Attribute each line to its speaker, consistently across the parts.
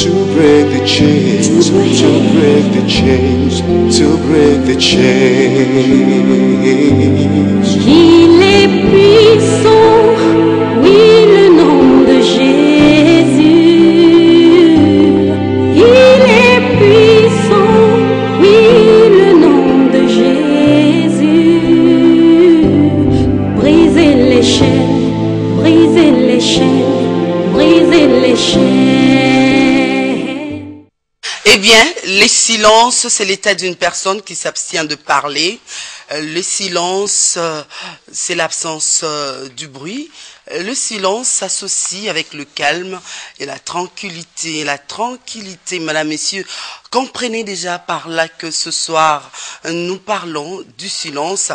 Speaker 1: to break the chains, to break the chains, to break the chains.
Speaker 2: Il est puissant, oui, le nom de Jésus. Il est puissant, oui, le nom de Jésus. Brisez les chaînes, brisez les chaînes, brisez les chaînes.
Speaker 3: Eh bien, les silences, c'est l'état d'une personne qui s'abstient de parler. Le silence, c'est l'absence du bruit. Le silence s'associe avec le calme et la tranquillité. La tranquillité, mesdames, messieurs, comprenez déjà par là que ce soir, nous parlons du silence.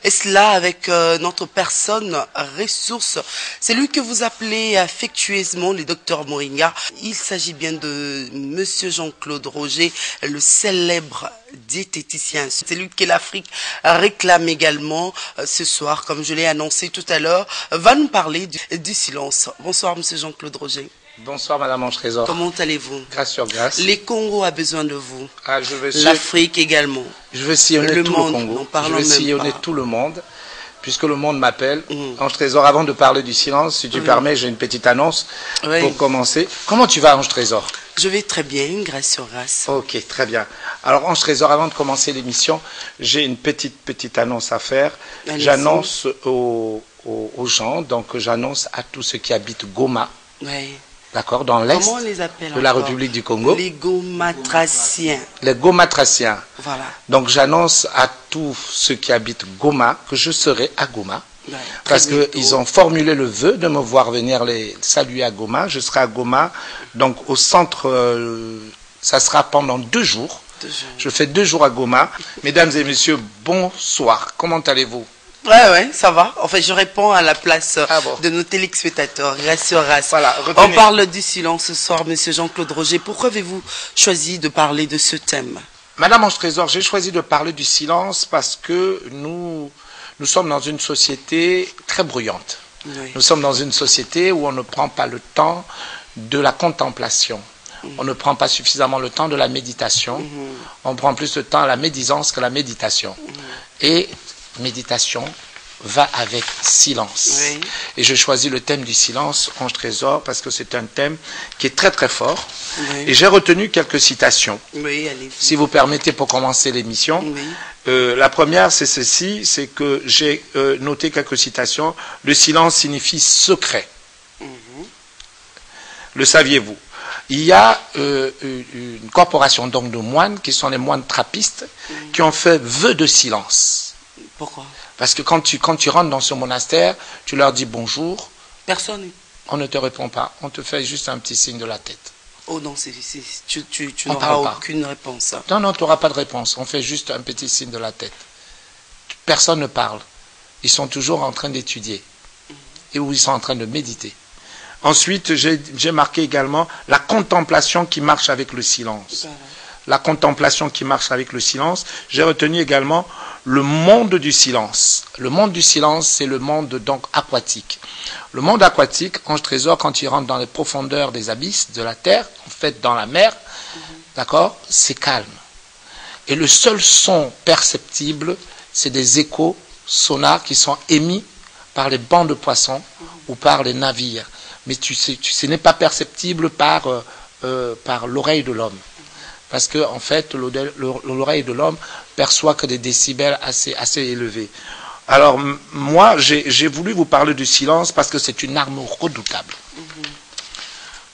Speaker 3: Et cela avec notre personne ressource. C'est lui que vous appelez affectueusement le docteur Moringa. Il s'agit bien de monsieur Jean-Claude Roger, le célèbre diététicien. C'est lui que l'Afrique réclame également ce soir, comme je l'ai annoncé tout à l'heure, va nous parler du silence. Bonsoir, monsieur Jean-Claude Roger.
Speaker 4: Bonsoir, Madame Ange Trésor.
Speaker 3: Comment allez-vous?
Speaker 4: Grâce sur grâce.
Speaker 3: Les Congos a besoin de vous.
Speaker 4: Ah,
Speaker 3: l'Afrique également.
Speaker 4: Je veux sillonner
Speaker 3: le
Speaker 4: tout
Speaker 3: monde,
Speaker 4: le Congo.
Speaker 3: Je
Speaker 4: veux sillonner tout le monde, puisque le monde m'appelle. Ange Trésor, avant de parler du silence, si tu permets, j'ai une petite annonce pour commencer. Comment tu vas, Ange Trésor?
Speaker 3: Je vais très bien, grâce sur grâce.
Speaker 4: Ok, très bien. Alors, Ange Trésor, avant de commencer l'émission, j'ai une petite annonce à faire. J'annonce aux gens, donc j'annonce à tous ceux qui habitent Goma.
Speaker 3: Oui.
Speaker 4: D'accord, dans l'est de la République du Congo.
Speaker 3: Les Gomatraciens.
Speaker 4: Les Gomatraciens.
Speaker 3: Voilà.
Speaker 4: Donc j'annonce à tous ceux qui habitent Goma que je serai à Goma. Ouais, parce qu'ils ont formulé le vœu de me voir venir les saluer à Goma. Je serai à Goma, donc au centre, ça sera pendant 2 jours. Je fais 2 jours à Goma. Mesdames et messieurs, bonsoir. Comment allez-vous?
Speaker 3: Ouais, ça va. En fait, je réponds à la place de nos téléspectateurs. Grâce sur race.
Speaker 4: Voilà,
Speaker 3: on parle du silence ce soir, monsieur Jean-Claude Roger. Pourquoi avez-vous choisi de parler de ce thème?
Speaker 4: Madame Ange Trésor, j'ai choisi de parler du silence parce que nous sommes dans une société très bruyante. Oui. Nous sommes dans une société où on ne prend pas le temps de la contemplation. On ne prend pas suffisamment le temps de la méditation. On prend plus de temps à la médisance que la méditation. Et méditation va avec silence. Oui. Et je choisis le thème du silence, Ange Trésor, parce que c'est un thème qui est très très fort. Oui. Et j'ai retenu quelques citations.
Speaker 3: Oui, allez-y.
Speaker 4: Si vous permettez pour commencer l'émission. Oui. La première, c'est ceci, c'est que j'ai noté quelques citations. Le silence signifie secret. Le saviez-vous? Il y a une corporation donc de moines, qui sont les moines trappistes, qui ont fait vœu de silence.
Speaker 3: Pourquoi?
Speaker 4: Parce que quand tu rentres dans ce monastère, tu leur dis bonjour.
Speaker 3: Personne.
Speaker 4: On ne te répond pas. On te fait juste un petit signe de la tête.
Speaker 3: Oh non, tu n'auras aucune réponse.
Speaker 4: Non, tu n'auras pas de réponse. On fait juste un petit signe de la tête. Personne ne parle. Ils sont toujours en train d'étudier. Et où ils sont en train de méditer. Ensuite, j'ai marqué également la contemplation qui marche avec le silence. La contemplation qui marche avec le silence. J'ai retenu également le monde du silence. Le monde du silence, c'est le monde donc aquatique. Le monde aquatique, Ange Trésor, quand il rentre dans les profondeurs des abysses de la terre, en fait dans la mer, d'accord, c'est calme. Et le seul son perceptible, c'est des échos sonores qui sont émis par les bancs de poissons ou par les navires. Mais ce n'est pas perceptible par l'oreille de l'homme. Parce que, en fait, l'oreille de l'homme perçoit que des décibels assez élevés. Alors, moi, j'ai voulu vous parler du silence parce que c'est une arme redoutable.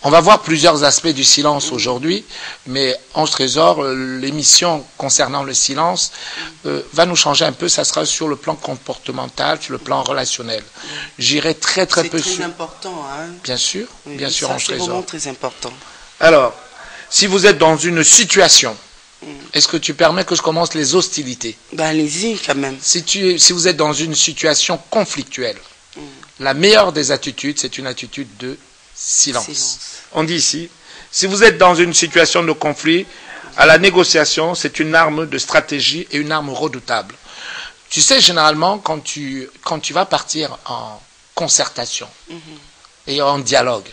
Speaker 4: On va voir plusieurs aspects du silence aujourd'hui, mais Ange Trésor, l'émission concernant le silence va nous changer un peu. Ça sera sur le plan comportemental, sur le plan relationnel. J'irai très peu sur...
Speaker 3: C'est très important, hein?
Speaker 4: Bien sûr,
Speaker 3: oui,
Speaker 4: bien sûr, Ange Trésor.
Speaker 3: C'est vraiment très important.
Speaker 4: Alors, si vous êtes dans une situation, est-ce que tu permets que je commence les hostilités?
Speaker 3: Ben allez-y quand même.
Speaker 4: Si vous êtes dans une situation conflictuelle, la meilleure des attitudes, c'est une attitude de silence. On dit ici, si vous êtes dans une situation de conflit, à la négociation, c'est une arme de stratégie et une arme redoutable. Tu sais, généralement, quand tu vas partir en concertation et en dialogue,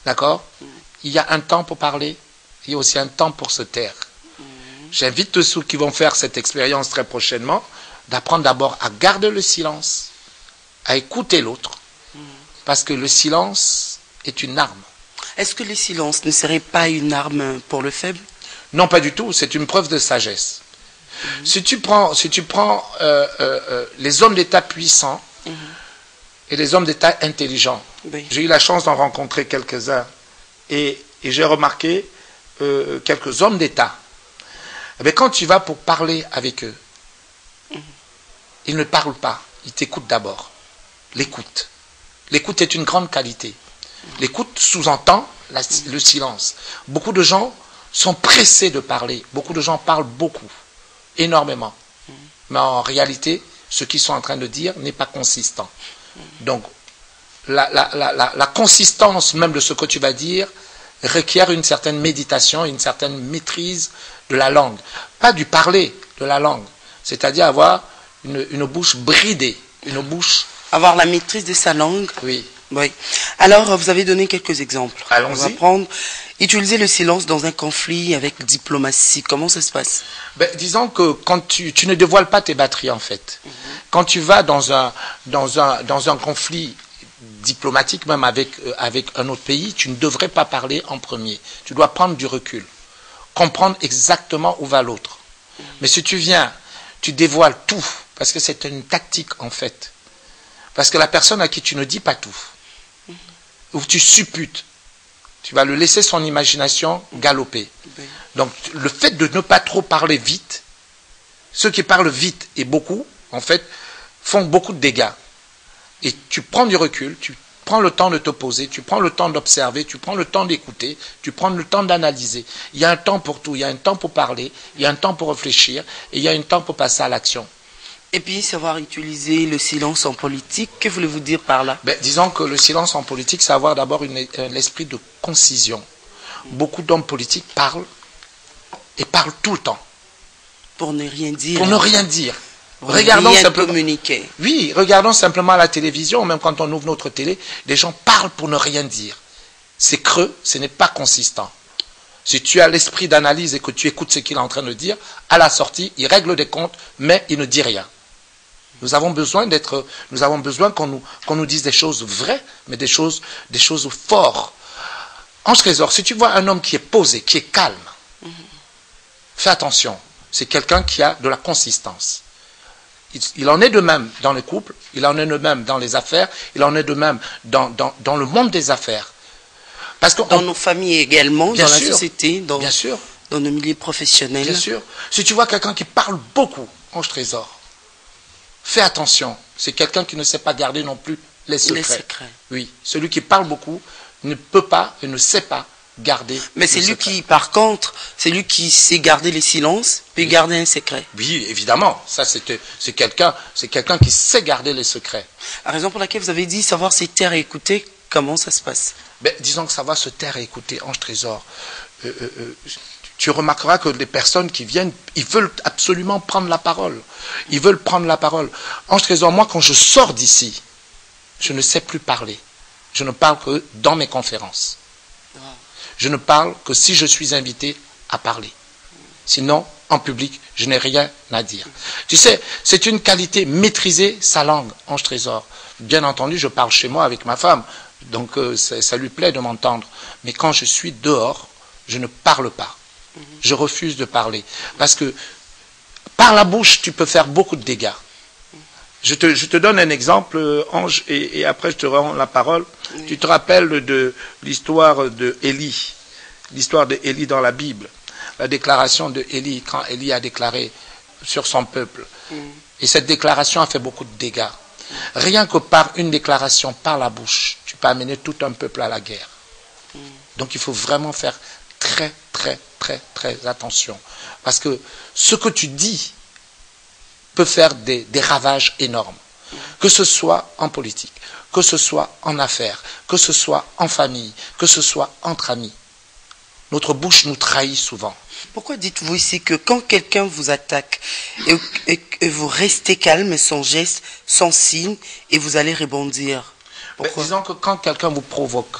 Speaker 4: d'accord, il y a un temps pour parler, il y a aussi un temps pour se taire. J'invite tous ceux qui vont faire cette expérience très prochainement d'apprendre d'abord à garder le silence, à écouter l'autre, parce que le silence est une arme.
Speaker 3: Est-ce que le silence ne serait pas une arme pour le faible?
Speaker 4: Non, pas du tout, c'est une preuve de sagesse. Si tu prends les hommes d'État puissants et les hommes d'État intelligents,
Speaker 3: Oui.
Speaker 4: j'ai eu la chance d'en rencontrer quelques-uns et j'ai remarqué quelques hommes d'État. Eh bien, quand tu vas pour parler avec eux, ils ne parlent pas, ils t'écoutent d'abord. L'écoute. L'écoute est une grande qualité. L'écoute sous-entend le silence. Beaucoup de gens sont pressés de parler. Beaucoup de gens parlent beaucoup, énormément. Mais en réalité, ce qu'ils sont en train de dire n'est pas consistant. Donc, la consistance même de ce que tu vas dire requiert une certaine méditation, une certaine maîtrise de la langue. Pas du parler, de la langue. C'est-à-dire avoir une bouche bridée, une bouche...
Speaker 3: Avoir la maîtrise de sa langue.
Speaker 4: Oui.
Speaker 3: Oui. Alors, vous avez donné quelques exemples.
Speaker 4: Allons-y.
Speaker 3: On va prendre, utiliser le silence dans un conflit avec diplomatie. Comment ça se passe?
Speaker 4: Ben, disons que quand tu ne dévoiles pas tes batteries, en fait. Quand tu vas dans un conflit diplomatique, même avec un autre pays, tu ne devrais pas parler en premier. Tu dois prendre du recul. Comprendre exactement où va l'autre. Mais si tu viens, tu dévoiles tout, parce que c'est une tactique, en fait. Parce que la personne à qui tu ne dis pas tout, ou tu supputes, tu vas le laisser son imagination galoper. Donc, le fait de ne pas trop parler vite, ceux qui parlent vite et beaucoup, en fait, font beaucoup de dégâts. Et tu prends du recul, tu prends le temps de te poser, tu prends le temps d'observer, tu prends le temps d'écouter, tu prends le temps d'analyser. Il y a un temps pour tout, il y a un temps pour parler, il y a un temps pour réfléchir, et il y a un temps pour passer à l'action.
Speaker 3: Et puis, savoir utiliser le silence en politique, que voulez-vous dire par là?
Speaker 4: Ben, disons que le silence en politique, c'est avoir d'abord l'esprit de concision. Beaucoup d'hommes politiques parlent, et parlent tout le temps.
Speaker 3: Pour ne rien dire.
Speaker 4: Pour ne rien dire.
Speaker 3: Regardons
Speaker 4: Regardons simplement.
Speaker 3: communiquer.
Speaker 4: Oui, regardons simplement la télévision, même quand on ouvre notre télé, les gens parlent pour ne rien dire. C'est creux, ce n'est pas consistant. Si tu as l'esprit d'analyse et que tu écoutes ce qu'il est en train de dire, à la sortie, il règle des comptes, mais il ne dit rien. Nous avons besoin qu'on nous dise des choses vraies, mais des choses fortes. Ange Trésor, si tu vois un homme qui est posé, qui est calme, fais attention. C'est quelqu'un qui a de la consistance. Il en est de même dans le couple, il en est de même dans les affaires, il en est de même dans le monde des affaires. Parce que
Speaker 3: dans nos familles également,
Speaker 4: bien
Speaker 3: dans
Speaker 4: sûr,
Speaker 3: la société,
Speaker 4: bien sûr,
Speaker 3: dans nos milieux professionnels.
Speaker 4: Bien sûr. Si tu vois quelqu'un qui parle beaucoup, Ange Trésor, fais attention. C'est quelqu'un qui ne sait pas garder non plus les secrets.
Speaker 3: Les secrets.
Speaker 4: Oui, celui qui parle beaucoup ne peut pas et ne sait pas garder.
Speaker 3: Mais c'est lui qui, par contre, c'est lui qui sait garder les silences, peut garder un secret.
Speaker 4: Oui, évidemment. Ça, c'est quelqu'un qui sait garder les secrets.
Speaker 3: La raison pour laquelle vous avez dit savoir se taire et écouter, comment ça se passe?
Speaker 4: Ben, disons que ça va se taire et écouter, Ange Trésor. Tu remarqueras que les personnes qui viennent, ils veulent absolument prendre la parole. Ils veulent prendre la parole. Ange Trésor, moi, quand je sors d'ici, je ne sais plus parler. Je ne parle que dans mes conférences. Je ne parle que si je suis invité à parler. Sinon, en public, je n'ai rien à dire. Tu sais, c'est une qualité, maîtriser sa langue, Ange Trésor. Bien entendu, je parle chez moi avec ma femme, donc ça lui plaît de m'entendre. Mais quand je suis dehors, je ne parle pas. Je refuse de parler. Parce que par la bouche, tu peux faire beaucoup de dégâts. Je te donne un exemple, Ange, et après je te rends la parole. Oui. Tu te rappelles de l'histoire d'Élie, l'histoire d'Élie dans la Bible, la déclaration d'Élie, quand Élie a déclaré sur son peuple. Et cette déclaration a fait beaucoup de dégâts. Rien que par une déclaration, par la bouche, tu peux amener tout un peuple à la guerre. Donc il faut vraiment faire très, très, très, très attention. Parce que ce que tu dis peut faire des ravages énormes. Que ce soit en politique, que ce soit en affaires, que ce soit en famille, que ce soit entre amis. Notre bouche nous trahit souvent.
Speaker 3: Pourquoi dites-vous ici que quand quelqu'un vous attaque et vous restez calme, sans geste, sans signe, et vous allez rebondir?
Speaker 4: Disons que quand quelqu'un vous provoque,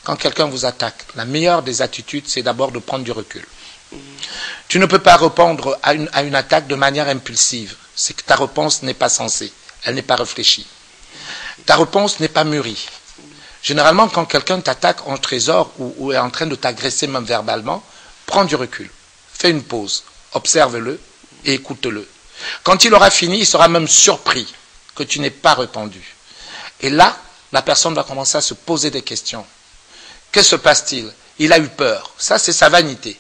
Speaker 4: Quand quelqu'un vous attaque, la meilleure des attitudes, c'est d'abord de prendre du recul. Tu ne peux pas répondre à une attaque de manière impulsive. C'est que ta réponse n'est pas sensée, elle n'est pas réfléchie. Ta réponse n'est pas mûrie. Généralement, quand quelqu'un t'attaque en trésor ou est en train de t'agresser même verbalement, prends du recul, fais une pause, observe-le et écoute-le. Quand il aura fini, il sera même surpris que tu n'aies pas répondu. Et là, la personne va commencer à se poser des questions. Que se passe-t-il? Il a eu peur. Ça, c'est sa vanité.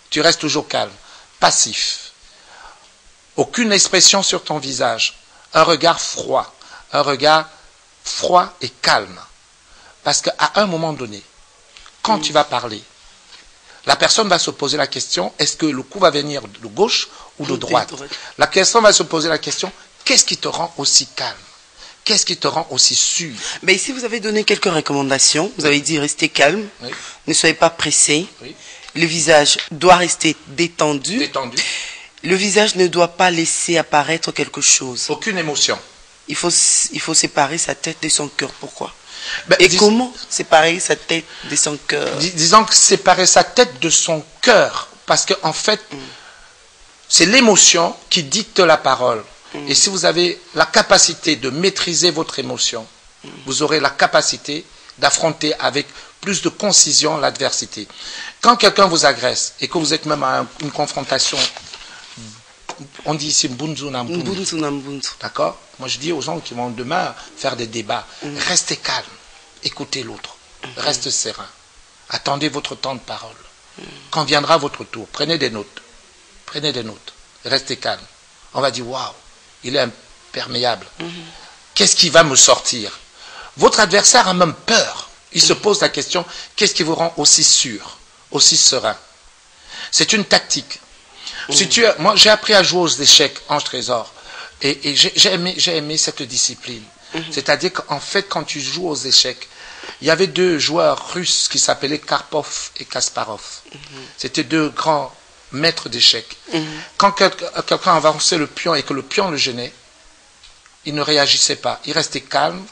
Speaker 4: Tu restes toujours calme, passif. Aucune expression sur ton visage. Un regard froid et calme. Parce qu'à un moment donné, quand tu vas parler, la personne va se poser la question, est-ce que le coup va venir de gauche ou de droite? La personne va se poser la question, qu'est-ce qui te rend aussi calme? Qu'est-ce qui te rend aussi sûr?
Speaker 3: Mais ici, vous avez donné quelques recommandations. Vous avez dit, restez calme,
Speaker 4: Oui.
Speaker 3: ne soyez pas pressé.
Speaker 4: Oui.
Speaker 3: Le visage doit rester détendu.
Speaker 4: Détendu.
Speaker 3: Le visage ne doit pas laisser apparaître quelque chose.
Speaker 4: Aucune émotion.
Speaker 3: Il faut séparer sa tête de son cœur. Pourquoi?
Speaker 4: Ben,
Speaker 3: Et comment séparer sa tête de son cœur?
Speaker 4: Disons que séparer sa tête de son cœur, parce qu'en fait, c'est l'émotion qui dicte la parole. Et si vous avez la capacité de maîtriser votre émotion, vous aurez la capacité d'affronter avec plus de concision l'adversité. Quand quelqu'un vous agresse et que vous êtes même à une confrontation, on dit ici mbunzu na mbunzu.
Speaker 3: Mbunzu na mbunzu.
Speaker 4: D'accord? Moi je dis aux gens qui vont demain faire des débats, restez calme, écoutez l'autre, restez serein, attendez votre temps de parole. Quand viendra votre tour, prenez des notes, restez calme. On va dire waouh, il est imperméable. Qu'est-ce qui va me sortir? Votre adversaire a même peur. Il se pose la question, qu'est-ce qui vous rend aussi sûr, aussi serein? C'est une tactique. Moi, j'ai appris à jouer aux échecs, Ange Trésor, et j'ai aimé cette discipline. C'est-à-dire qu'en fait, quand tu joues aux échecs, il y avait deux joueurs russes qui s'appelaient Karpov et Kasparov. C'était deux grands maîtres d'échecs. Quand quelqu'un avançait le pion et que le pion le gênait, il ne réagissait pas. Il restait calme,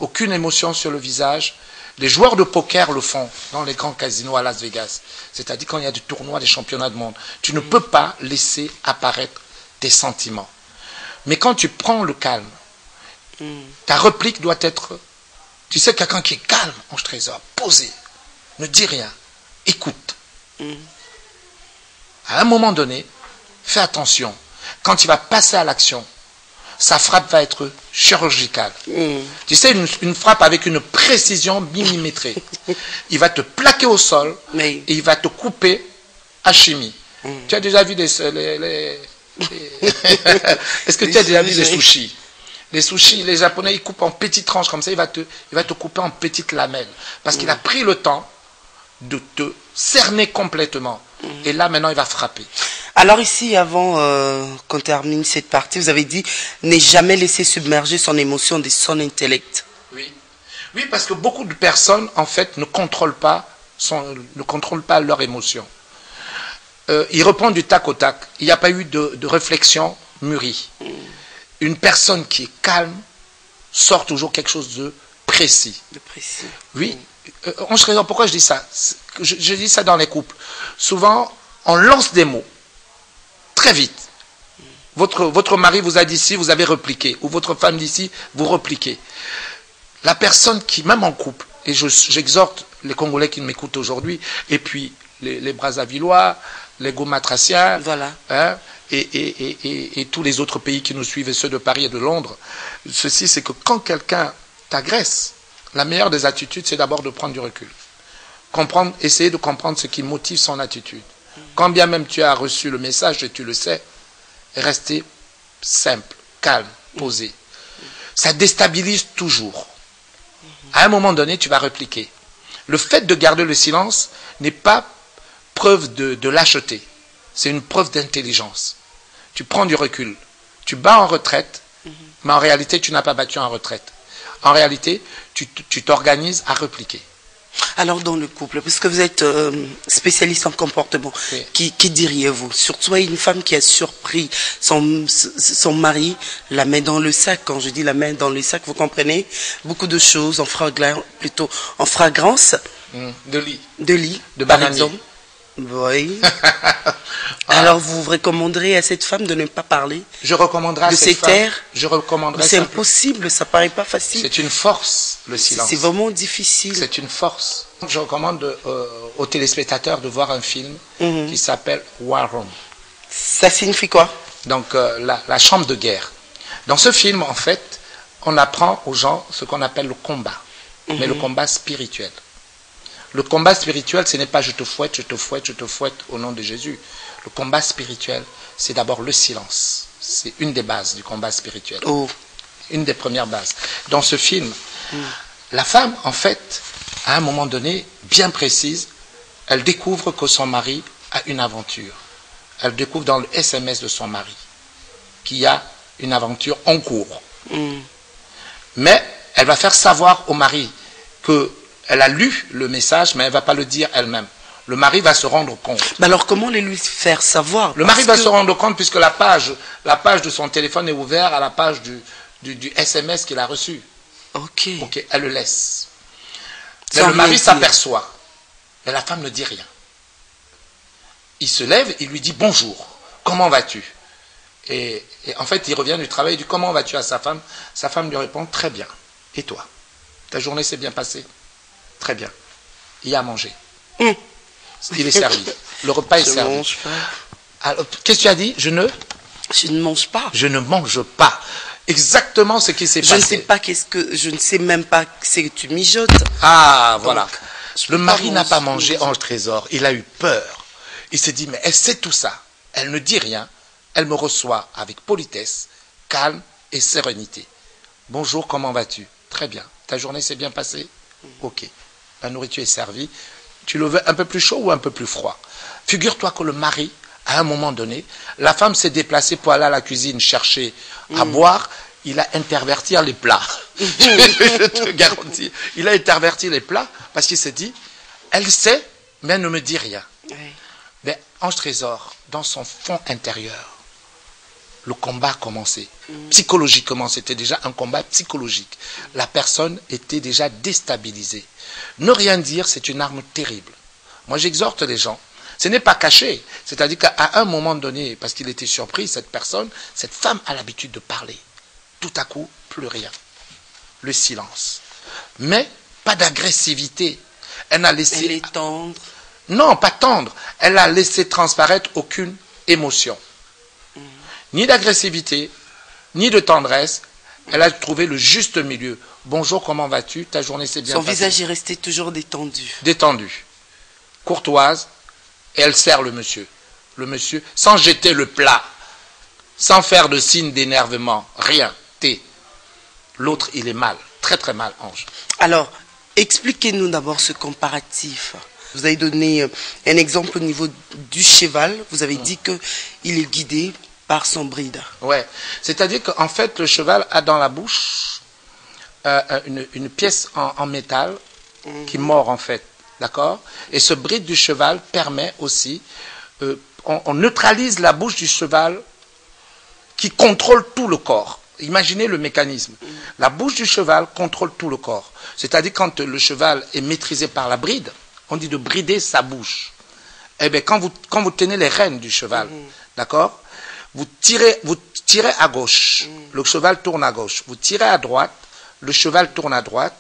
Speaker 4: aucune émotion sur le visage. Les joueurs de poker le font dans les grands casinos à Las Vegas. C'est-à-dire quand il y a des tournois, des championnats du monde. Tu ne peux pas laisser apparaître tes sentiments. Mais quand tu prends le calme, ta réplique doit être... Tu sais, quelqu'un qui est calme, Ange Trésor, posé, ne dit rien, écoute. À un moment donné, fais attention. Quand il va passer à l'action, sa frappe va être chirurgicale. Tu sais, une frappe avec une précision millimétrée. Il va te plaquer au sol et il va te couper à chimie. Tu as déjà vu Est-ce que tu as déjà vu les sushis? Les sushis, les Japonais, ils coupent en petites tranches comme ça, il va te couper en petites lamelles. Parce qu'il a pris le temps de te cerner complètement. Et là, maintenant, il va frapper.
Speaker 3: Alors ici, avant qu'on termine cette partie, vous avez dit ne jamais laisser submerger son émotion de son intellect.
Speaker 4: Oui, parce que beaucoup de personnes, en fait, ne contrôlent pas leur émotion. Ils répondent du tac au tac. Il n'y a pas eu de réflexion mûrie. Une personne qui est calme sort toujours quelque chose de précis. Oui. Pourquoi je dis ça? Je dis ça dans les couples. Souvent, on lance des mots très vite. Votre mari vous a dit ci, vous avez repliqué. Ou votre femme dit ci, vous repliquez. La personne qui, même en couple, et j'exhorte les Congolais qui m'écoutent aujourd'hui, et puis les Brazzavillois, les Gomatraciens,
Speaker 3: voilà.
Speaker 4: Et tous les autres pays qui nous suivent, et ceux de Paris et de Londres, ceci c'est que quand quelqu'un t'agresse, la meilleure des attitudes, c'est d'abord de prendre du recul. Essayer de comprendre ce qui motive son attitude. Quand bien même tu as reçu le message et tu le sais, rester simple, calme, posé. Ça déstabilise toujours. À un moment donné, tu vas répliquer. Le fait de garder le silence n'est pas preuve de lâcheté. C'est une preuve d'intelligence. Tu prends du recul. Tu bats en retraite, mais en réalité, tu n'as pas battu en retraite. En réalité, tu t'organises à répliquer.
Speaker 3: Alors dans le couple, puisque vous êtes spécialiste en comportement,
Speaker 4: Oui.
Speaker 3: qui diriez-vous? Surtout une femme qui a surpris son mari, la main dans le sac. Quand je dis la main dans le sac, vous comprenez? Beaucoup de choses en fragrance
Speaker 4: De lit.
Speaker 3: de lit,
Speaker 4: De
Speaker 3: par
Speaker 4: bananier.
Speaker 3: exemple. Oui. Alors vous recommanderez à cette femme de ne pas parler?
Speaker 4: Je recommanderais à
Speaker 3: De
Speaker 4: cette
Speaker 3: se
Speaker 4: femme,
Speaker 3: taire?
Speaker 4: je recommanderais
Speaker 3: C'est
Speaker 4: simplement-
Speaker 3: impossible, ça paraît pas facile.
Speaker 4: C'est une force, le silence.
Speaker 3: C'est vraiment difficile.
Speaker 4: C'est une force. Je recommande aux téléspectateurs de voir un film qui s'appelle War Room.
Speaker 3: Ça signifie quoi?
Speaker 4: Donc la chambre de guerre. Dans ce film, en fait, on apprend aux gens ce qu'on appelle le combat, mais le combat spirituel. Le combat spirituel, ce n'est pas je te fouette, je te fouette, je te fouette au nom de Jésus. Le combat spirituel, c'est d'abord le silence. C'est une des bases du combat spirituel.
Speaker 3: Oh.
Speaker 4: Une des premières bases. Dans ce film, la femme, en fait, à un moment donné, bien précise, elle découvre que son mari a une aventure. Elle découvre dans le SMS de son mari qu'il y a une aventure en cours. Mais elle va faire savoir au mari qu'elle a lu le message, mais elle ne va pas le dire elle-même. Le mari va se rendre compte.
Speaker 3: Mais alors comment les lui faire savoir?
Speaker 4: Le mari
Speaker 3: Parce
Speaker 4: va
Speaker 3: que-
Speaker 4: se rendre compte puisque la page de son téléphone est ouverte à la page du SMS qu'il a reçu.
Speaker 3: Ok.
Speaker 4: Ok, elle le laisse. Mais
Speaker 3: Sans
Speaker 4: le mari
Speaker 3: rien dire.
Speaker 4: s'aperçoit. Mais la femme ne dit rien. Il se lève, il lui dit bonjour, comment vas-tu? Et en fait, il revient du travail, il dit comment vas-tu à sa femme? Sa femme lui répond très bien. Et toi? Ta journée s'est bien passée? Très bien. Il y a à manger. Il est servi. Le repas est
Speaker 3: Je
Speaker 4: servi.
Speaker 3: mange pas.
Speaker 4: Alors, qu'est-ce que tu as dit?
Speaker 3: Je ne mange pas.
Speaker 4: Je ne mange pas. Exactement ce qui s'est
Speaker 3: Je ne
Speaker 4: passé.
Speaker 3: sais pas je ne sais même pas ce que tu mijotes.
Speaker 4: Ah, voilà.
Speaker 3: je
Speaker 4: Le
Speaker 3: peux
Speaker 4: mari
Speaker 3: pas
Speaker 4: n'a pas
Speaker 3: manger.
Speaker 4: mangé Ange Trésor. Il a eu peur. Il s'est dit, mais elle sait tout ça. Elle ne dit rien. Elle me reçoit avec politesse, calme et sérénité. Bonjour, comment vas-tu? Très bien. Ta journée s'est bien passée? Ok. La nourriture est servie. Tu le veux un peu plus chaud ou un peu plus froid? Figure-toi que le mari, à un moment donné, la femme s'est déplacée pour aller à la cuisine chercher à boire. Il a interverti les plats. Je te garantis. Il a interverti les plats parce qu'il s'est dit, elle sait, mais elle ne me dit rien.
Speaker 3: Oui.
Speaker 4: Mais Ange Trésor, dans son fond intérieur, le combat a commencé. Psychologiquement, c'était déjà un combat psychologique. La personne était déjà déstabilisée. Ne rien dire, c'est une arme terrible. Moi, j'exhorte les gens. Ce n'est pas caché. C'est-à-dire qu'à un moment donné, parce qu'il était surpris, cette personne, cette femme a l'habitude de parler. Tout à coup, plus rien. Le silence. Mais pas d'agressivité. Elle n'a laissé...
Speaker 3: Elle est tendre.
Speaker 4: Non, pas tendre. Elle a laissé transparaître aucune émotion. Ni d'agressivité, ni de tendresse. Elle a trouvé le juste milieu. Bonjour, comment vas-tu? Ta journée s'est bien
Speaker 3: Son
Speaker 4: passée?
Speaker 3: visage est resté toujours détendu.
Speaker 4: Détendue, courtoise, et elle sert le monsieur. Le monsieur, sans jeter le plat, sans faire de signe d'énervement, rien, thé. L'autre, il est mal, très très mal, Ange.
Speaker 3: Alors, expliquez-nous d'abord ce comparatif. Vous avez donné un exemple au niveau du cheval. Vous avez dit qu'il est guidé par son bride.
Speaker 4: Ouais, c'est-à-dire qu'en fait, le cheval a dans la bouche une pièce en métal qui mord en fait, d'accord? Et ce bride du cheval permet aussi, on neutralise la bouche du cheval qui contrôle tout le corps. Imaginez le mécanisme. La bouche du cheval contrôle tout le corps. C'est-à-dire quand le cheval est maîtrisé par la bride, on dit de brider sa bouche. Eh bien, quand vous tenez les rênes du cheval, d'accord? Vous tirez à gauche, le cheval tourne à gauche. Vous tirez à droite, le cheval tourne à droite.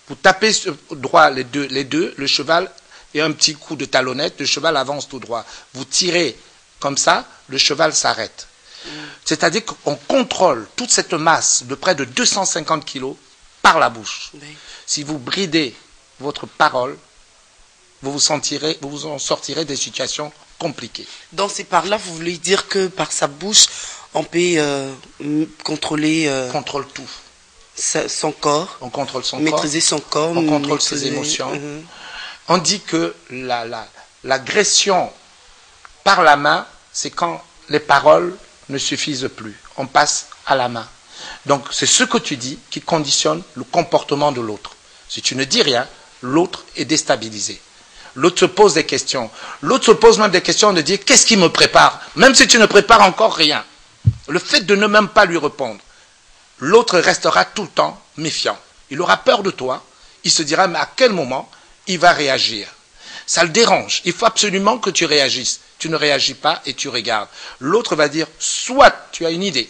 Speaker 4: Vous tapez sur droit les deux, le cheval, et un petit coup de talonnette, le cheval avance tout droit. Vous tirez comme ça, le cheval s'arrête. C'est-à-dire qu'on contrôle toute cette masse de près de 250 kilos par la bouche.
Speaker 3: Oui.
Speaker 4: Si vous bridez votre parole, vous en sortirez des situations compliquées.
Speaker 3: Dans ces parts-là, vous voulez dire que par sa bouche, on peut contrôler
Speaker 4: On contrôle tout.
Speaker 3: son corps,
Speaker 4: On contrôle son
Speaker 3: maîtriser
Speaker 4: corps.
Speaker 3: son corps,
Speaker 4: On contrôle ses
Speaker 3: maîtriser-
Speaker 4: émotions.
Speaker 3: Mhm.
Speaker 4: On dit que l'agression par la main, c'est quand les paroles ne suffisent plus. On passe à la main. Donc c'est ce que tu dis qui conditionne le comportement de l'autre. Si tu ne dis rien, l'autre est déstabilisé. L'autre se pose des questions. L'autre se pose même des questions de dire, qu'est-ce qui me prépare? Même si tu ne prépares encore rien. Le fait de ne même pas lui répondre, l'autre restera tout le temps méfiant. Il aura peur de toi. Il se dira, mais à quel moment il va réagir? Ça le dérange. Il faut absolument que tu réagisses. Tu ne réagis pas et tu regardes. L'autre va dire, soit tu as une idée,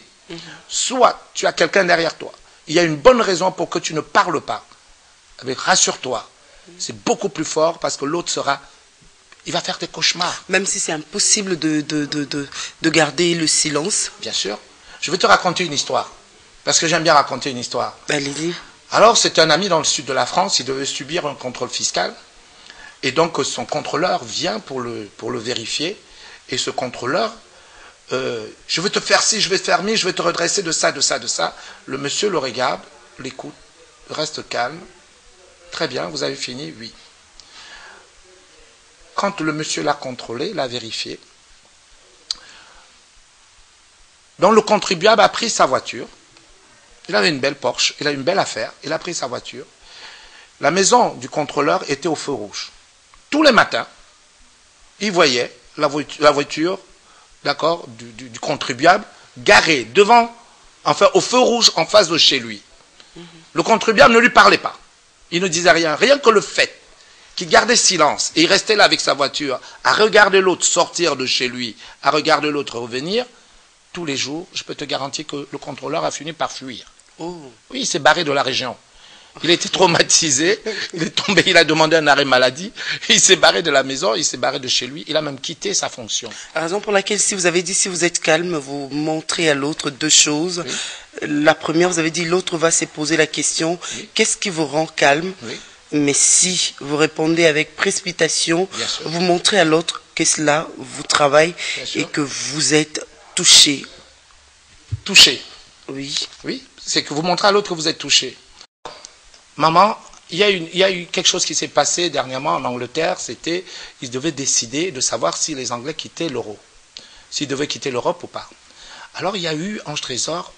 Speaker 4: soit tu as quelqu'un derrière toi. Il y a une bonne raison pour que tu ne parles pas. Mais rassure-toi. C'est beaucoup plus fort parce que l'autre il va faire des cauchemars.
Speaker 3: Même si c'est impossible de garder le silence.
Speaker 4: Bien sûr. Je vais te raconter une histoire. Parce que j'aime bien raconter une histoire.
Speaker 3: Allez-y.
Speaker 4: Alors, c'est un ami dans le sud de la France, il devait subir un contrôle fiscal. Et donc, son contrôleur vient pour le vérifier. Et ce contrôleur, je vais te faire ci, je vais te faire mi, je vais te redresser de ça, de ça, de ça. Le monsieur le regarde, l'écoute, reste calme. Très bien, vous avez fini? Oui. Quand le monsieur l'a contrôlé, l'a vérifié, donc le contribuable a pris sa voiture. Il avait une belle Porsche, il a une belle affaire, il a pris sa voiture. La maison du contrôleur était au feu rouge. Tous les matins, il voyait la voiture, d'accord, du contribuable garée devant, enfin au feu rouge en face de chez lui. Le contribuable ne lui parlait pas. Il ne disait rien. Rien que le fait qu'il gardait silence et il restait là avec sa voiture, à regarder l'autre sortir de chez lui, à regarder l'autre revenir, tous les jours, je peux te garantir que le contrôleur a fini par fuir.
Speaker 3: Oh.
Speaker 4: Oui, il s'est barré de la région. Il était traumatisé, il est tombé, il a demandé un arrêt maladie, il s'est barré de la maison, il s'est barré de chez lui, il a même quitté sa fonction.
Speaker 3: La raison pour laquelle, si vous avez dit, si vous êtes calme, vous montrez à l'autre deux choses.
Speaker 4: Oui.
Speaker 3: La première, vous avez dit, l'autre va se poser la question,
Speaker 4: Oui.
Speaker 3: qu'est-ce qui vous rend calme?
Speaker 4: Oui.
Speaker 3: Mais si vous répondez avec précipitation,
Speaker 4: Bien sûr.
Speaker 3: vous montrez à l'autre que cela vous travaille
Speaker 4: Bien sûr.
Speaker 3: et que vous êtes touché.
Speaker 4: Touché.
Speaker 3: Oui.
Speaker 4: Oui, c'est que vous montrez à l'autre que vous êtes touché. Maman, il y a eu quelque chose qui s'est passé dernièrement en Angleterre, c'était, ils devaient décider de savoir si les Anglais quittaient l'euro, s'ils devaient quitter l'Europe ou pas. Alors il y a eu Ange Trésor,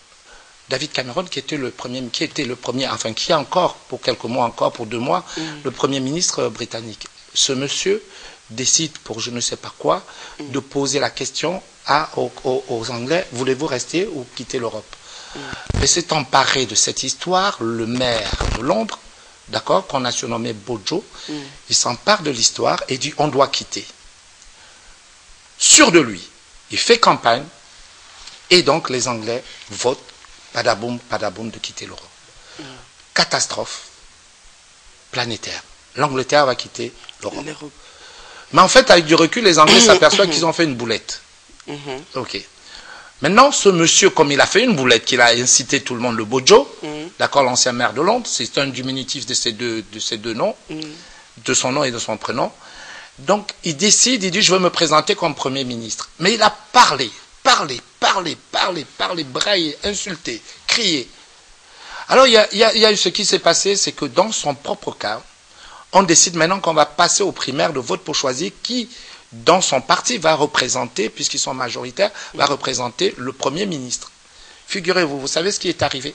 Speaker 4: David Cameron, qui était le premier, enfin qui est encore, pour quelques mois encore, pour 2 mois, le Premier ministre britannique. Ce monsieur décide, pour je ne sais pas quoi, de poser la question aux Anglais, voulez-vous rester ou quitter l'Europe? Et s'est emparé de cette histoire, le maire de Londres, d'accord, qu'on a surnommé Bojo, il s'empare de l'histoire et dit on doit quitter. Sûr de lui, il fait campagne et donc les Anglais votent, padaboum, padaboum, de quitter l'Europe. Catastrophe planétaire. L'Angleterre va quitter l'Europe. Mais en fait, avec du recul, les Anglais s'aperçoivent qu'ils ont fait une boulette. Ok. Maintenant, ce monsieur, comme il a fait une boulette, qu'il a incité tout le monde, le Bojo, d'accord, l'ancien maire de Londres, c'est un diminutif de ces deux noms, de son nom et de son prénom. Donc, il décide, il dit, je veux me présenter comme Premier ministre. Mais il a parlé, braillé, insulté, crié. Alors, il y a eu ce qui s'est passé, c'est que dans son propre cas, on décide maintenant qu'on va passer aux primaires de vote pour choisir qui, dans son parti, va représenter, puisqu'ils sont majoritaires, va représenter le Premier ministre. Figurez-vous, vous savez ce qui est arrivé?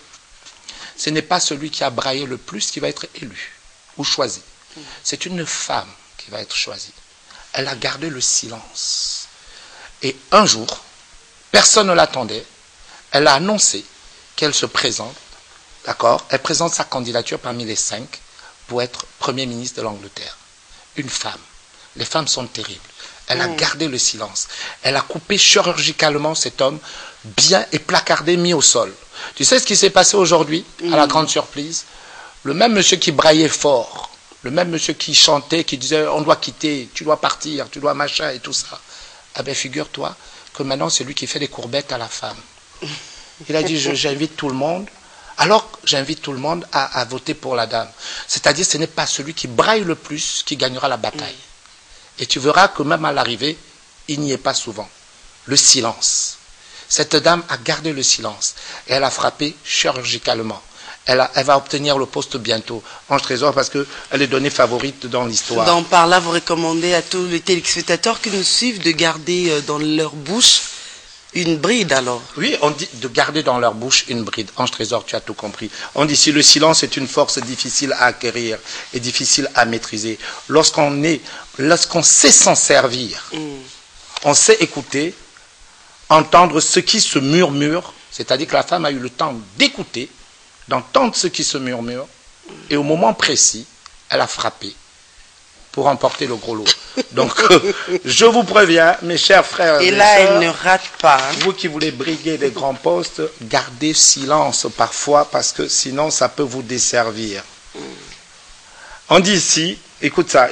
Speaker 4: Ce n'est pas celui qui a braillé le plus qui va être élu ou choisi. C'est une femme qui va être choisie. Elle a gardé le silence. Et un jour, personne ne l'attendait, elle a annoncé qu'elle se présente, d'accord? Elle présente sa candidature parmi les 5 pour être Premier ministre de l'Angleterre. Une femme. Les femmes sont terribles. Elle a gardé le silence. Elle a coupé chirurgicalement cet homme, bien et placardé, mis au sol. Tu sais ce qui s'est passé aujourd'hui, à la grande surprise? Le même monsieur qui braillait fort, le même monsieur qui chantait, qui disait on doit quitter, tu dois partir, tu dois machin et tout ça. Ah ben figure-toi que maintenant c'est lui qui fait des courbettes à la femme. Il a dit j'invite tout le monde. Alors j'invite tout le monde à voter pour la dame. C'est-à-dire ce n'est pas celui qui braille le plus qui gagnera la bataille. Et tu verras que même à l'arrivée, il n'y est pas souvent. Le silence. Cette dame a gardé le silence. Et elle a frappé chirurgicalement. Elle va obtenir le poste bientôt. Ange Trésor, parce qu'elle est donnée favorite dans l'histoire.
Speaker 3: Donc par là, vous recommandez à tous les téléspectateurs qui nous suivent de garder dans leur bouche Une bride alors.
Speaker 4: Oui, on dit de garder dans leur bouche une bride. Ange Trésor, tu as tout compris. On dit si le silence est une force difficile à acquérir et difficile à maîtriser. Lorsqu'on sait s'en servir, on sait écouter, entendre ce qui se murmure, c'est-à-dire que la femme a eu le temps d'écouter, d'entendre ce qui se murmure, et au moment précis, elle a frappé pour emporter le gros lot. Donc, je vous préviens, mes chers frères
Speaker 3: et là,
Speaker 4: sœurs,
Speaker 3: elle ne rate pas. Hein.
Speaker 4: vous qui voulez briguer des grands postes, gardez silence parfois, parce que sinon, ça peut vous desservir. On dit ici, écoute ça.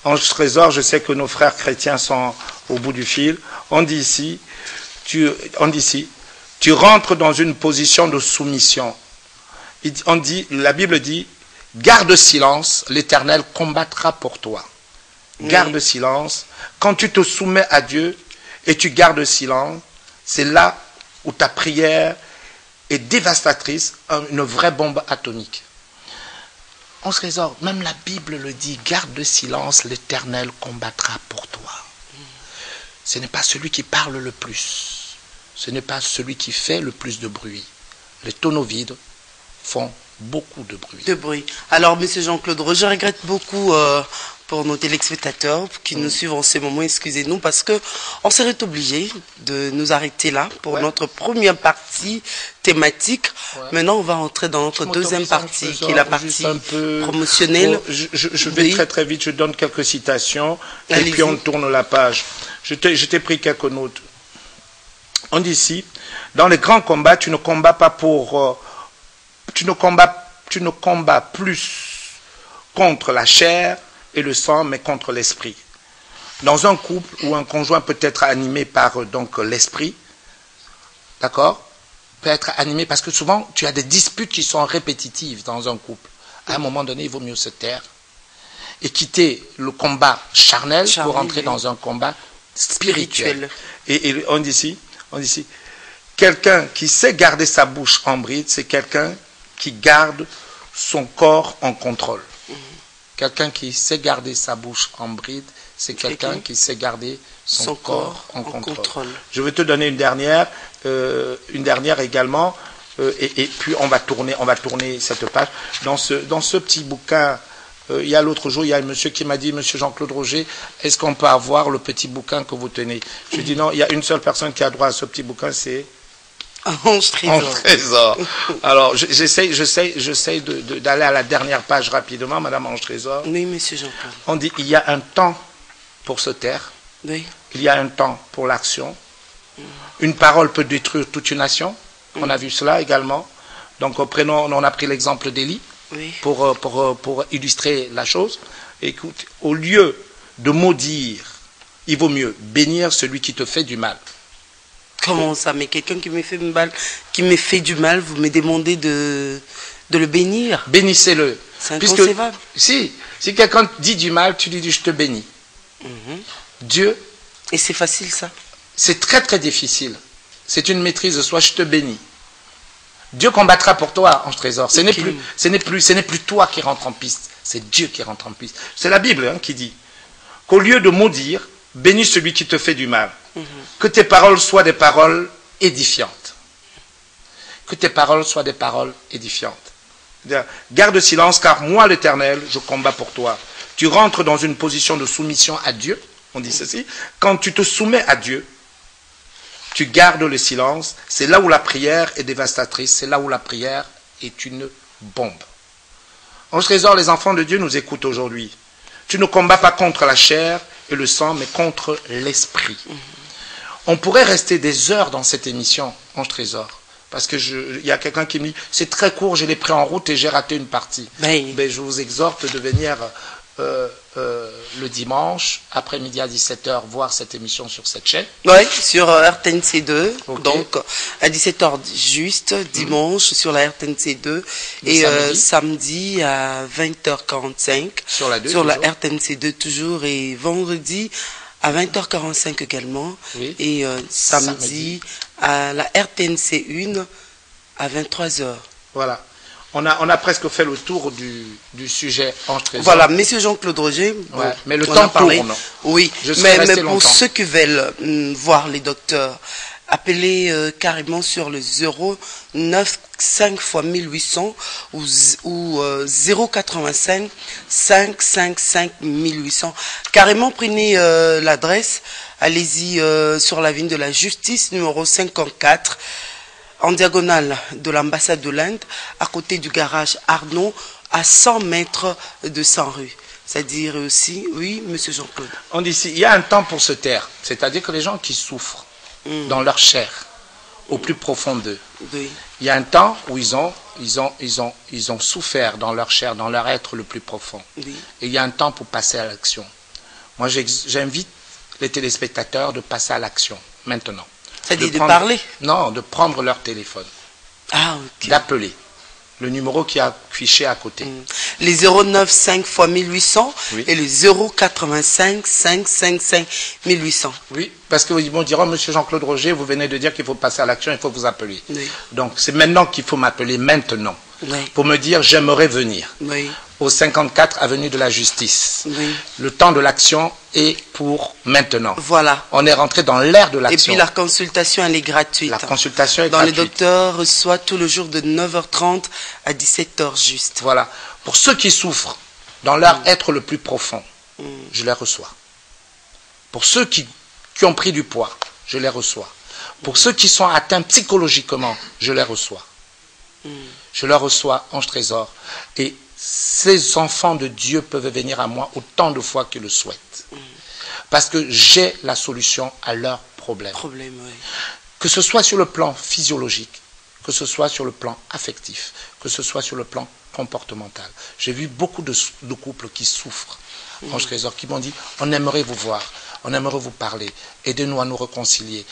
Speaker 4: Ange Trésor, je sais que nos frères chrétiens sont au bout du fil. On dit ici, tu rentres dans une position de soumission. La Bible dit, garde silence, l'Éternel combattra pour toi. Garde silence. Quand tu te soumets à Dieu et tu gardes silence, c'est là où ta prière est dévastatrice, une vraie bombe atomique. On se trésor, même la Bible le dit, garde silence, l'Éternel combattra pour toi. Ce n'est pas celui qui parle le plus. Ce n'est pas celui qui fait le plus de bruit. Les tonneaux vides font beaucoup de bruit.
Speaker 3: Alors, M. Jean-Claude Roger, je regrette beaucoup pour nos téléspectateurs qui nous suivent en ce moment, excusez-nous, parce qu'on serait obligé de nous arrêter là pour notre première partie thématique. Maintenant, on va entrer dans notre deuxième partie, qui est la partie promotionnelle.
Speaker 4: Je vais très très vite, je donne quelques citations, et puis on tourne la page. Je t'ai pris quelques notes. On dit ici, dans les grands combats, tu ne combats pas pour... tu ne combats plus contre la chair et le sang, mais contre l'esprit. Dans un couple où un conjoint peut être animé par l'esprit, d'accord, peut être animé, parce que souvent tu as des disputes qui sont répétitives dans un couple. À un moment donné, il vaut mieux se taire et quitter le combat charnel pour entrer dans un combat spirituel. Et on dit ici, quelqu'un qui sait garder sa bouche en bride, c'est quelqu'un qui garde son corps en contrôle. Quelqu'un qui sait garder sa bouche en bride, c'est quelqu'un qui sait garder son corps en contrôle. Je vais te donner une dernière également, et puis on va tourner cette page. Dans ce petit bouquin, il y a l'autre jour, il y a un monsieur qui m'a dit, monsieur Jean-Claude Roger, est-ce qu'on peut avoir le petit bouquin que vous tenez? Je dis non, il y a une seule personne qui a droit à ce petit bouquin, c'est
Speaker 3: Ange Trésor.
Speaker 4: Alors, j'essaie d'aller à la dernière page rapidement, Madame Ange Trésor.
Speaker 3: Oui, Monsieur Jean-Claude.
Speaker 4: On dit, il y a un temps pour se taire.
Speaker 3: Oui.
Speaker 4: Il y a un temps pour l'action. Une parole peut détruire toute une nation. On a vu cela également. Donc, on a pris l'exemple d'Élie pour illustrer la chose. Écoute, au lieu de maudire, il vaut mieux bénir celui qui te fait du mal.
Speaker 3: Comment ça? Mais quelqu'un qui me fait du mal, vous me demandez de le bénir?
Speaker 4: Bénissez-le.
Speaker 3: C'est inconcevable.
Speaker 4: Si quelqu'un dit du mal, tu lui dis je te bénis. Dieu.
Speaker 3: Et c'est facile ça?
Speaker 4: C'est très très difficile. C'est une maîtrise de soi, je te bénis. Dieu combattra pour toi, Ange Trésor. Ce n'est plus toi qui rentre en piste, c'est Dieu qui rentre en piste. C'est la Bible qui dit qu'au lieu de maudire, bénis celui qui te fait du mal. Que tes paroles soient des paroles édifiantes. Que tes paroles soient des paroles édifiantes. Garde silence, car moi, l'Éternel, je combats pour toi. Tu rentres dans une position de soumission à Dieu. On dit ceci. Quand tu te soumets à Dieu, tu gardes le silence. C'est là où la prière est dévastatrice. C'est là où la prière est une bombe. Ange Trésor, les enfants de Dieu nous écoutent aujourd'hui. Tu ne combats pas contre la chair et le sang, mais contre l'esprit. On pourrait rester des heures dans cette émission, Ange Trésor, parce que il y a quelqu'un qui me dit, c'est très court, je l'ai pris en route et j'ai raté une partie. Mais je vous exhorte de venir le dimanche, après-midi à 17h, voir cette émission sur cette chaîne.
Speaker 3: Oui, sur RTNC2, donc à 17h juste, dimanche, sur la RTNC2, et samedi à 20h45,
Speaker 4: sur la
Speaker 3: RTNC2 toujours, et vendredi à 20h45 également, et samedi à la RTNC1 à 23h.
Speaker 4: Voilà. On a presque fait le tour du sujet Ange Trésor.
Speaker 3: Voilà, Monsieur Jean-Claude Roger.
Speaker 4: Mais le temps tourne.
Speaker 3: Oui, mais pour ceux qui veulent voir les docteurs appelez carrément sur le 095 x 1800 ou 085 555 1800. Carrément, prenez l'adresse, allez-y sur la Vigne de la Justice, numéro 54, en diagonale de l'ambassade de l'Inde, à côté du garage Arnaud, à 100 mètres de Saint-Rue. C'est-à-dire aussi, oui, monsieur Jean-Claude.
Speaker 4: On dit ici, il y a un temps pour se taire. C'est-à-dire que les gens qui souffrent dans leur chair, au plus profond d'eux,
Speaker 3: Oui.
Speaker 4: il y a un temps où ils ont souffert dans leur chair, dans leur être le plus profond.
Speaker 3: Oui.
Speaker 4: Et il y a un temps pour passer à l'action. Moi, j'invite les téléspectateurs de passer à l'action, maintenant.
Speaker 3: C'est-à-dire de parler?
Speaker 4: Non, de prendre leur téléphone.
Speaker 3: Ah, ok.
Speaker 4: D'appeler. Le numéro qui est affiché à côté.
Speaker 3: Les 095 x 1800
Speaker 4: Oui.
Speaker 3: et le 085 555 1800.
Speaker 4: Oui, parce qu'ils vont dire, oh, monsieur Jean-Claude Roger, vous venez de dire qu'il faut passer à l'action, il faut vous appeler.
Speaker 3: Oui.
Speaker 4: Donc, c'est maintenant qu'il faut m'appeler, maintenant.
Speaker 3: Oui.
Speaker 4: Pour me dire, j'aimerais venir.
Speaker 3: Oui.
Speaker 4: Au 54 avenue de la Justice.
Speaker 3: Oui.
Speaker 4: Le temps de l'action est pour maintenant.
Speaker 3: Voilà.
Speaker 4: On est rentré dans l'ère de
Speaker 3: Et
Speaker 4: l'action.
Speaker 3: puis la consultation, elle est gratuite.
Speaker 4: La consultation est
Speaker 3: Donc le
Speaker 4: gratuite.
Speaker 3: docteur reçoit tout le jour de 9h30 à 17h juste.
Speaker 4: Voilà. Pour ceux qui souffrent dans leur être le plus profond, je les reçois. Pour ceux qui ont pris du poids, je les reçois. Pour ceux qui sont atteints psychologiquement, je les reçois. Je leur reçois, Ange Trésor. Et ces enfants de Dieu peuvent venir à moi autant de fois qu'ils le souhaitent. Parce que j'ai la solution à leurs problèmes.
Speaker 3: Oui.
Speaker 4: Que ce soit sur le plan physiologique, que ce soit sur le plan affectif, que ce soit sur le plan comportemental. J'ai vu beaucoup de couples qui souffrent, Ange Trésor, qui m'ont dit, on aimerait vous voir, on aimerait vous parler, aidez-nous à nous réconcilier.